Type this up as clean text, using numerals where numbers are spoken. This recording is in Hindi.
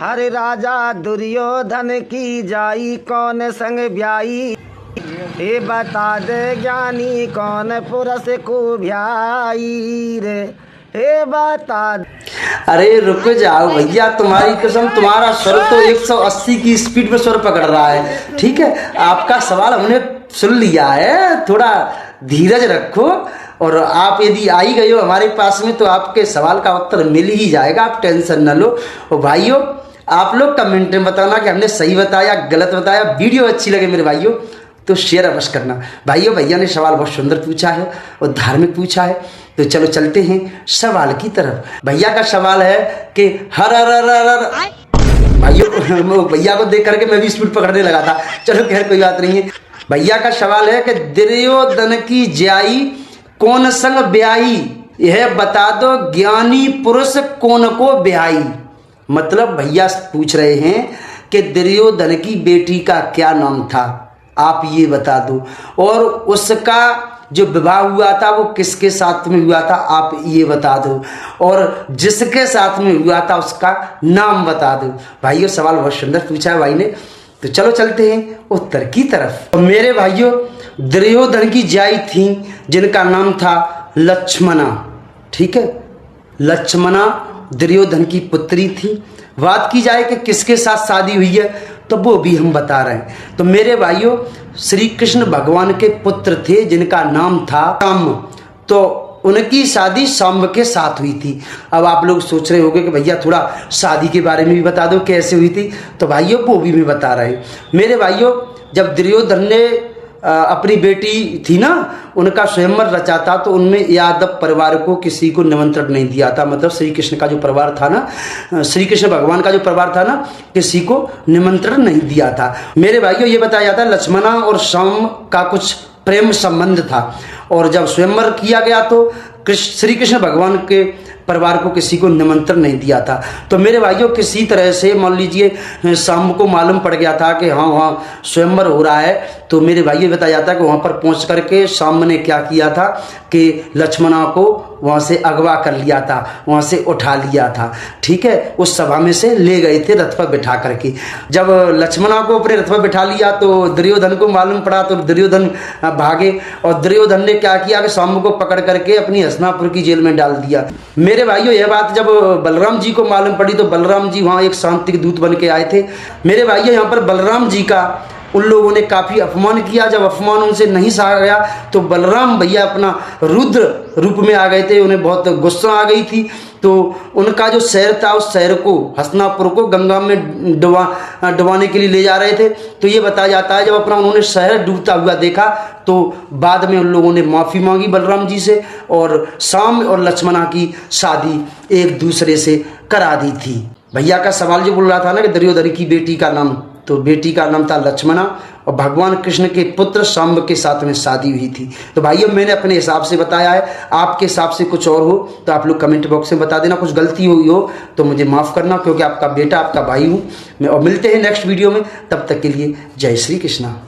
हरे राजा दुर्योधन की जाई कौन संग ब्याई, हे बता दे ज्ञानी कौन पुरुष को ब्याई रे, हे बता। अरे रुक जाओ भैया, तुम्हारी कसम, तुम्हारा स्वर तो 180 की स्पीड में स्वर पकड़ रहा है। ठीक है, आपका सवाल हमने सुन लिया है, थोड़ा धीरज रखो। और आप यदि आई गए हो हमारे पास में तो आपके सवाल का उत्तर मिल ही जाएगा, आप टेंशन न लो। और भाइयों, आप लोग कमेंट में बताना कि हमने सही बताया गलत बताया। वीडियो अच्छी लगे मेरे भाइयों तो शेयर अवश्य करना। भाइयों, भैया ने सवाल बहुत सुंदर पूछा है और धार्मिक पूछा है, तो चलो चलते हैं सवाल की तरफ। भैया का सवाल है कि हर हर हर हर हर। भाइयों, भैया को देख करके मैं भी स्पीड पकड़ने लगा था। चलो खैर कोई बात नहीं है। भैया का सवाल है कि दुर्योधन की ज्याई कौन संग ब्याई, यह बता दो ज्ञानी पुरुष कौन को ब्याई। मतलब भैया पूछ रहे हैं कि दुर्योधन की बेटी का क्या नाम था, आप ये बता दो। और उसका जो विवाह हुआ था वो किसके साथ में हुआ था, आप ये बता दो। और जिसके साथ में हुआ था उसका नाम बता दो। भाइयों, सवाल बहुत सुंदर पूछा है भाई ने, तो चलो चलते हैं उत्तर की तरफ। मेरे भाइयों, दुर्योधन की जाई थी जिनका नाम था लक्ष्मणा। ठीक है, लक्ष्मणा दुर्योधन की पुत्री थी। बात की जाए कि किसके साथ शादी हुई है तो वो भी हम बता रहे हैं। तो मेरे भाइयों, श्री कृष्ण भगवान के पुत्र थे जिनका नाम था साम्ब। तो उनकी शादी साम्ब के साथ हुई थी। अब आप लोग सोच रहे होंगे कि भैया थोड़ा शादी के बारे में भी बता दो कैसे हुई थी, तो भाइयों वो भी मैं बता रहे हैं। मेरे भाइयों, जब दुर्योधन ने अपनी बेटी थी ना, उनका स्वयंवर रचा था, तो उनमें यादव परिवार को किसी को निमंत्रण नहीं दिया था। मतलब श्री कृष्ण का जो परिवार था ना, श्री कृष्ण भगवान का जो परिवार था ना, किसी को निमंत्रण नहीं दिया था। मेरे भाइयों, ये बताया जाता है लक्ष्मणा और साम्ब का कुछ प्रेम संबंध था। और जब स्वयंवर किया गया तो श्री कृष्ण भगवान के परिवार को किसी को निमंत्रण नहीं दिया था। तो मेरे भाइयों, किसी तरह से मान लीजिए साम्ब को मालूम पड़ गया था कि हाँ वहाँ स्वयंवर हो रहा है। तो मेरे भाइयों, बताया जाता है कि वहाँ पर पहुँच करके साम्ब ने क्या किया था कि लक्ष्मणा को वहाँ से अगवा कर लिया था, वहाँ से उठा लिया था। ठीक है, उस सभा में से ले गए थे रथ पर बिठा करके। जब लक्ष्मणा को अपने रथ पर बिठा लिया तो दुर्योधन को मालूम पड़ा, तो दुर्योधन भागे। और दुर्योधन ने क्या किया कि साम्ब को पकड़ करके अपनी हस्तिनापुर की जेल में डाल दिया। मेरे भाइयों, यह बात जब बलराम जी को मालूम पड़ी तो बलराम जी वहाँ एक शांति के दूत बन के आए थे। मेरे भाइयों, यहाँ पर बलराम जी का उन लोगों ने काफ़ी अपमान किया। जब अपमान उनसे नहीं सहा गया तो बलराम भैया अपना रुद्र रूप में आ गए थे। उन्हें बहुत गुस्सा आ गई थी। तो उनका जो शहर था, उस शहर को, हस्तिनापुर को, गंगा में डुबाने के लिए ले जा रहे थे। तो ये बताया जाता है जब अपना उन्होंने शहर डूबता हुआ देखा तो बाद में उन लोगों ने माफ़ी मांगी बलराम जी से, और साम्ब और लक्ष्मणा की शादी एक दूसरे से करा दी थी। भैया का सवाल जो बोल रहा था ना कि दुर्योधन की बेटी का नाम, तो बेटी का नाम था लक्ष्मणा और भगवान कृष्ण के पुत्र साम्ब के साथ में शादी हुई थी। तो भाइयों, मैंने अपने हिसाब से बताया है, आपके हिसाब से कुछ और हो तो आप लोग कमेंट बॉक्स में बता देना। कुछ गलती हुई हो तो मुझे माफ़ करना, क्योंकि आपका बेटा, आपका भाई हूँ मैं। और मिलते हैं नेक्स्ट वीडियो में, तब तक के लिए जय श्री कृष्णा।